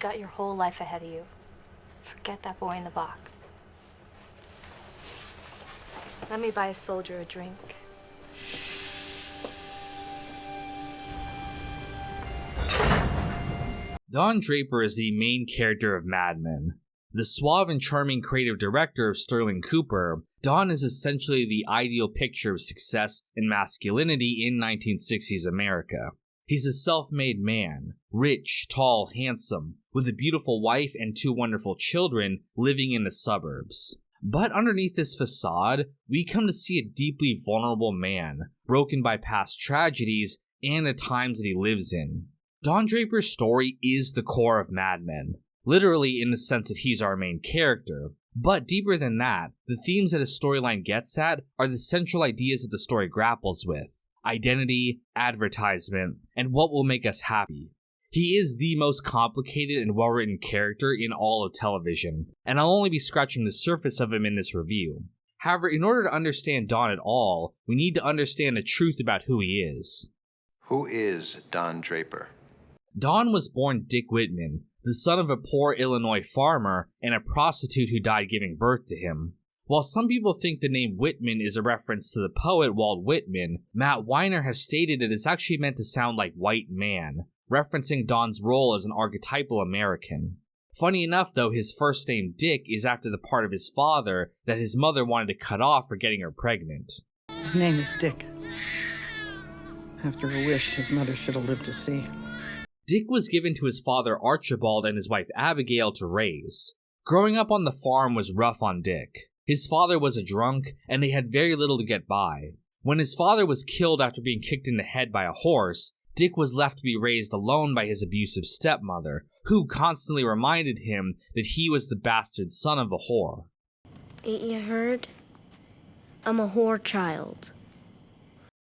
You got your whole life ahead of you. Forget that boy in the box. Let me buy a soldier a drink. Don Draper is the main character of Mad Men. The suave and charming creative director of Sterling Cooper, Don is essentially the ideal picture of success and masculinity in 1960s America. He's a self-made man, rich, tall, handsome, with a beautiful wife and 2 wonderful children living in the suburbs. But underneath this facade, we come to see a deeply vulnerable man, broken by past tragedies and the times that he lives in. Don Draper's story is the core of Mad Men, literally in the sense that he's our main character. But deeper than that, the themes that a storyline gets at are the central ideas that the story grapples with: identity, advertisement, and what will make us happy. He is the most complicated and well-written character in all of television, and I'll only be scratching the surface of him in this review. However, in order to understand Don at all, we need to understand the truth about who he is. Who is Don Draper? Don was born Dick Whitman, the son of a poor Illinois farmer and a prostitute who died giving birth to him. While some people think the name Whitman is a reference to the poet Walt Whitman, Matt Weiner has stated that it's actually meant to sound like white man, referencing Don's role as an archetypal American. Funny enough though, his first name Dick is after the part of his father that his mother wanted to cut off for getting her pregnant. His name is Dick. After a wish his mother should have lived to see. Dick was given to his father Archibald and his wife Abigail to raise. Growing up on the farm was rough on Dick. His father was a drunk, and they had very little to get by. When his father was killed after being kicked in the head by a horse, Dick was left to be raised alone by his abusive stepmother, who constantly reminded him that he was the bastard son of a whore. Ain't you heard? I'm a whore child.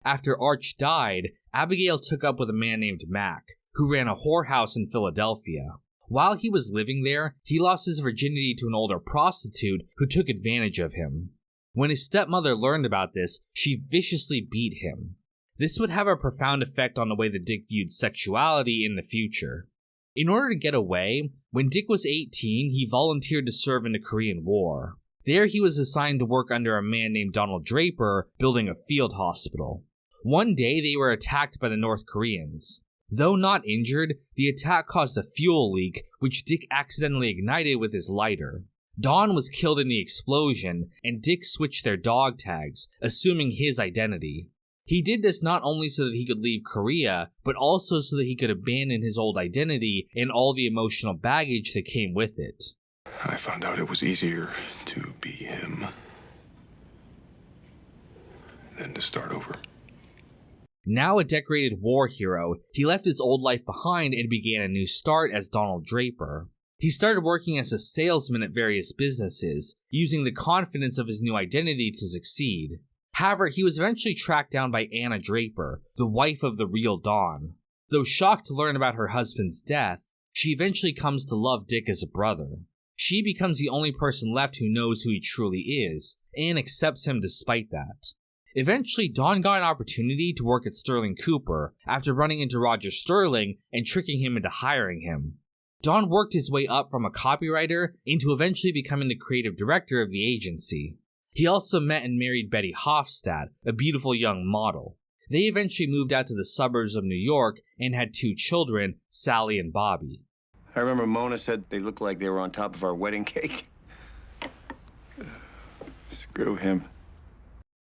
After Arch died, Abigail took up with a man named Mac, who ran a whorehouse in Philadelphia. While he was living there, he lost his virginity to an older prostitute who took advantage of him. When his stepmother learned about this, she viciously beat him. This would have a profound effect on the way that Dick viewed sexuality in the future. In order to get away, when Dick was 18, he volunteered to serve in the Korean War. There he was assigned to work under a man named Donald Draper, building a field hospital. One day they were attacked by the North Koreans. Though not injured, the attack caused a fuel leak, which Dick accidentally ignited with his lighter. Don was killed in the explosion, and Dick switched their dog tags, assuming his identity. He did this not only so that he could leave Korea, but also so that he could abandon his old identity and all the emotional baggage that came with it. I found out it was easier to be him than to start over. Now a decorated war hero, he left his old life behind and began a new start as Donald Draper. He started working as a salesman at various businesses, using the confidence of his new identity to succeed. However, he was eventually tracked down by Anna Draper, the wife of the real Don. Though shocked to learn about her husband's death, she eventually comes to love Dick as a brother. She becomes the only person left who knows who he truly is, and accepts him despite that. Eventually, Don got an opportunity to work at Sterling Cooper after running into Roger Sterling and tricking him into hiring him. Don worked his way up from a copywriter into eventually becoming the creative director of the agency. He also met and married Betty Hofstadt, a beautiful young model. They eventually moved out to the suburbs of New York and had 2 children, Sally and Bobby. I remember Mona said they looked like they were on top of our wedding cake. Screw him.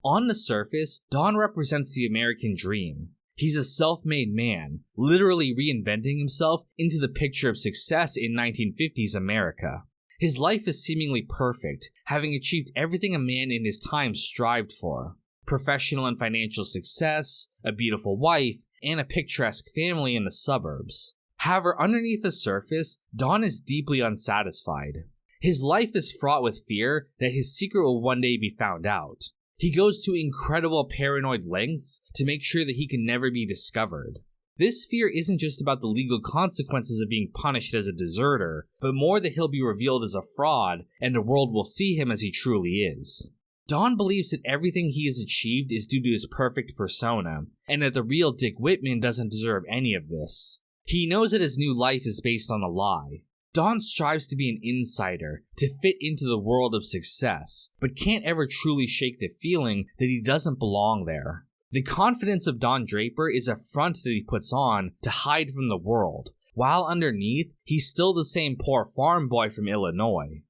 On the surface, Don represents the American dream. He's a self-made man, literally reinventing himself into the picture of success in 1950s America. His life is seemingly perfect, having achieved everything a man in his time strived for. Professional and financial success, a beautiful wife, and a picturesque family in the suburbs. However, underneath the surface, Don is deeply unsatisfied. His life is fraught with fear that his secret will one day be found out. He goes to incredible paranoid lengths to make sure that he can never be discovered. This fear isn't just about the legal consequences of being punished as a deserter, but more that he'll be revealed as a fraud and the world will see him as he truly is. Don believes that everything he has achieved is due to his perfect persona, and that the real Dick Whitman doesn't deserve any of this. He knows that his new life is based on a lie. Don strives to be an insider, to fit into the world of success, but can't ever truly shake the feeling that he doesn't belong there. The confidence of Don Draper is a front that he puts on to hide from the world, while underneath, he's still the same poor farm boy from Illinois.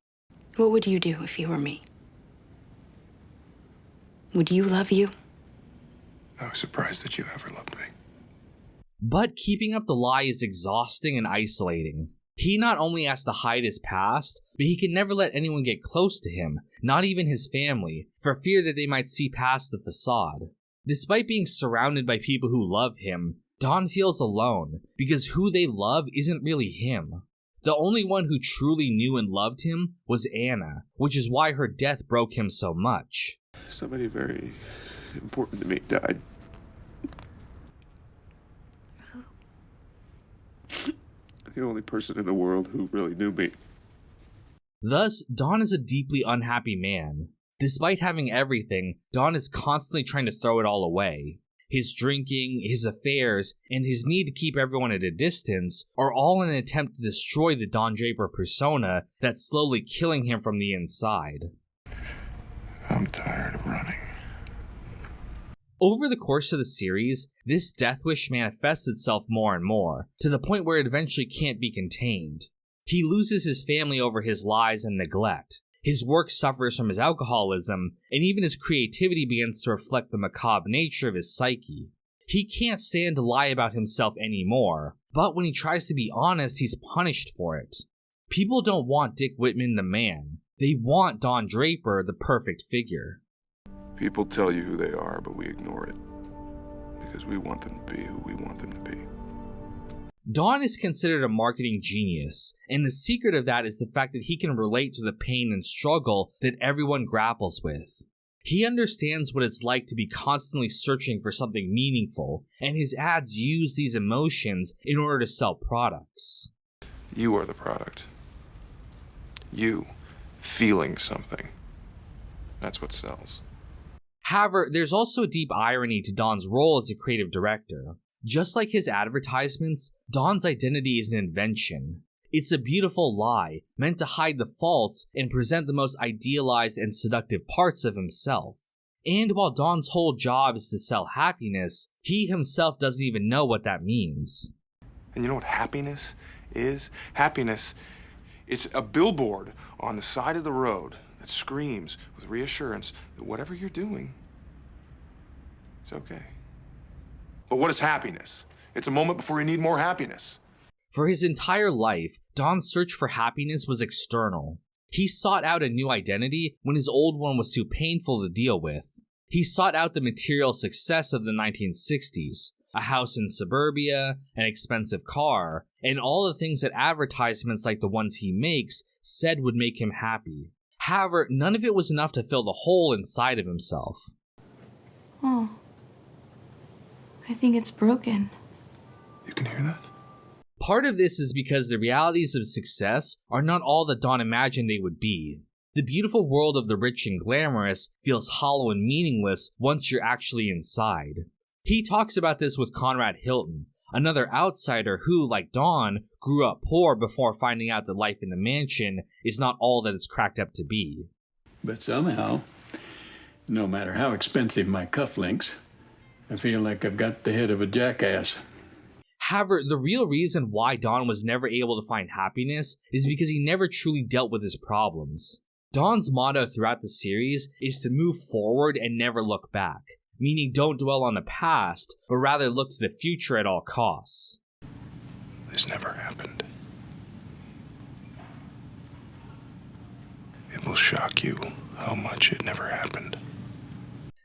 What would you do if you were me? Would you love you? I was surprised that you ever loved me. But keeping up the lie is exhausting and isolating. He not only has to hide his past, but he can never let anyone get close to him, not even his family, for fear that they might see past the facade. Despite being surrounded by people who love him, Don feels alone, because who they love isn't really him. The only one who truly knew and loved him was Anna, which is why her death broke him so much. Somebody very important to me died. The only person in the world who really knew me. Thus, Don is a deeply unhappy man. Despite having everything, Don is constantly trying to throw it all away. His drinking, his affairs, and his need to keep everyone at a distance are all in an attempt to destroy the Don Draper persona that's slowly killing him from the inside. I'm tired of running. Over the course of the series, this death wish manifests itself more and more, to the point where it eventually can't be contained. He loses his family over his lies and neglect. His work suffers from his alcoholism, and even his creativity begins to reflect the macabre nature of his psyche. He can't stand to lie about himself anymore, but when he tries to be honest, he's punished for it. People don't want Dick Whitman the man. They want Don Draper the perfect figure. People tell you who they are, but we ignore it. Because we want them to be who we want them to be. Don is considered a marketing genius, and the secret of that is the fact that he can relate to the pain and struggle that everyone grapples with. He understands what it's like to be constantly searching for something meaningful, and his ads use these emotions in order to sell products. You are the product. You feeling something. That's what sells. However, there's also a deep irony to Don's role as a creative director. Just like his advertisements, Don's identity is an invention. It's a beautiful lie, meant to hide the faults and present the most idealized and seductive parts of himself. And while Don's whole job is to sell happiness, he himself doesn't even know what that means. And you know what happiness is? Happiness, it's a billboard on the side of the road that screams with reassurance that whatever you're doing, it's okay. But what is happiness? It's a moment before you need more happiness. For his entire life, Don's search for happiness was external. He sought out a new identity when his old one was too painful to deal with. He sought out the material success of the 1960s, a house in suburbia, an expensive car, and all the things that advertisements like the ones he makes said would make him happy. However, none of it was enough to fill the hole inside of himself. Oh. I think it's broken. You can hear that? Part of this is because the realities of success are not all that Don imagined they would be. The beautiful world of the rich and glamorous feels hollow and meaningless once you're actually inside. He talks about this with Conrad Hilton, another outsider who, like Don, grew up poor before finding out that life in the mansion is not all that it's cracked up to be. But somehow, no matter how expensive my cufflinks, I feel like I've got the head of a jackass. However, the real reason why Don was never able to find happiness is because he never truly dealt with his problems. Don's motto throughout the series is to move forward and never look back, meaning don't dwell on the past, but rather look to the future at all costs. This never happened. It will shock you how much it never happened.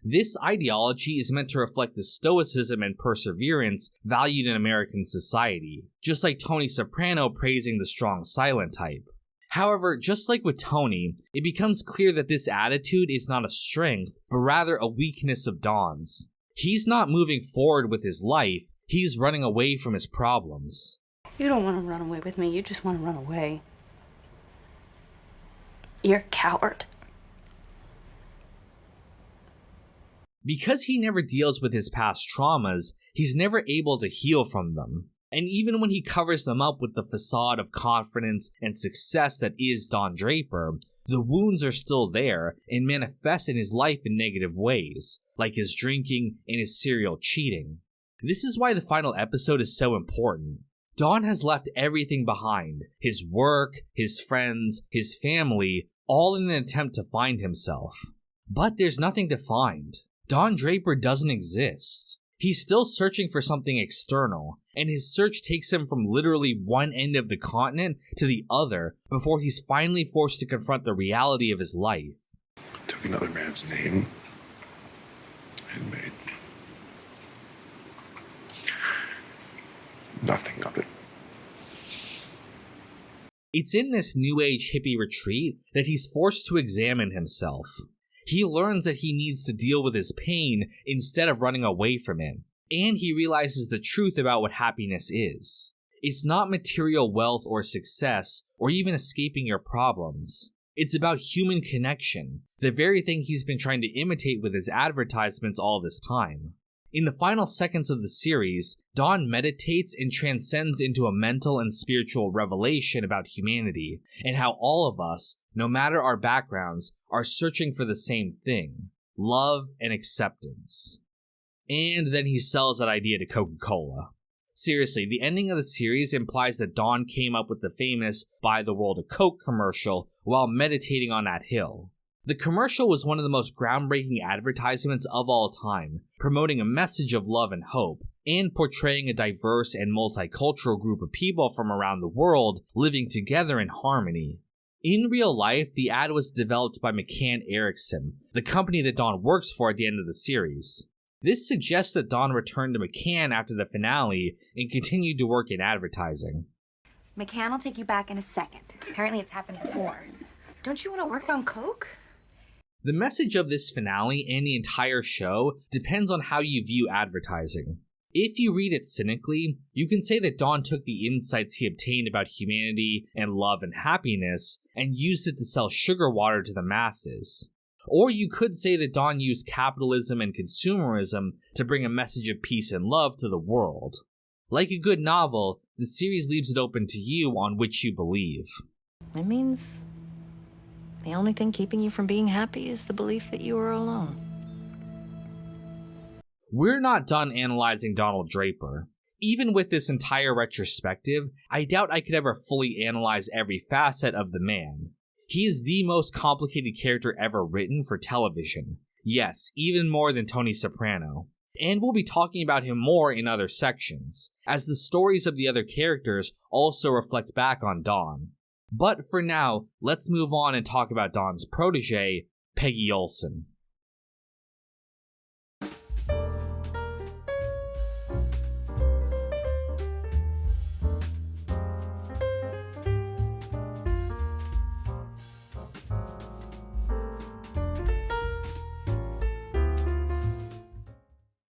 This ideology is meant to reflect the stoicism and perseverance valued in American society, just like Tony Soprano praising the strong silent type. However, just like with Tony, it becomes clear that this attitude is not a strength, but rather a weakness of Don's. He's not moving forward with his life, he's running away from his problems. You don't want to run away with me, you just want to run away. You're a coward. Because he never deals with his past traumas, he's never able to heal from them. And even when he covers them up with the facade of confidence and success that is Don Draper, the wounds are still there and manifest in his life in negative ways, like his drinking and his serial cheating. This is why the final episode is so important. Don has left everything behind, his work, his friends, his family, all in an attempt to find himself. But there's nothing to find. Don Draper doesn't exist. He's still searching for something external, and his search takes him from literally one end of the continent to the other before he's finally forced to confront the reality of his life. Took another man's name and made nothing of it. It's in this New Age hippie retreat that he's forced to examine himself. He learns that he needs to deal with his pain instead of running away from it. And he realizes the truth about what happiness is. It's not material wealth or success, or even escaping your problems. It's about human connection, the very thing he's been trying to imitate with his advertisements all this time. In the final seconds of the series, Don meditates and transcends into a mental and spiritual revelation about humanity, and how all of us, no matter our backgrounds, are searching for the same thing: love and acceptance. And then he sells that idea to Coca-Cola. Seriously, the ending of the series implies that Don came up with the famous "Buy the World a Coke" commercial while meditating on that hill. The commercial was one of the most groundbreaking advertisements of all time, promoting a message of love and hope, and portraying a diverse and multicultural group of people from around the world living together in harmony. In real life, the ad was developed by McCann Erickson, the company that Don works for at the end of the series. This suggests that Don returned to McCann after the finale and continued to work in advertising. McCann will take you back in a second. Apparently it's happened before. Don't you want to work on Coke? The message of this finale and the entire show depends on how you view advertising. If you read it cynically, you can say that Don took the insights he obtained about humanity and love and happiness and used it to sell sugar water to the masses. Or you could say that Don used capitalism and consumerism to bring a message of peace and love to the world. Like a good novel, the series leaves it open to you on which you believe. It means the only thing keeping you from being happy is the belief that you are alone. We're not done analyzing Donald Draper. Even with this entire retrospective, I doubt I could ever fully analyze every facet of the man. He is the most complicated character ever written for television. Yes, even more than Tony Soprano. And we'll be talking about him more in other sections, as the stories of the other characters also reflect back on Don. But for now, let's move on and talk about Don's protege, Peggy Olson.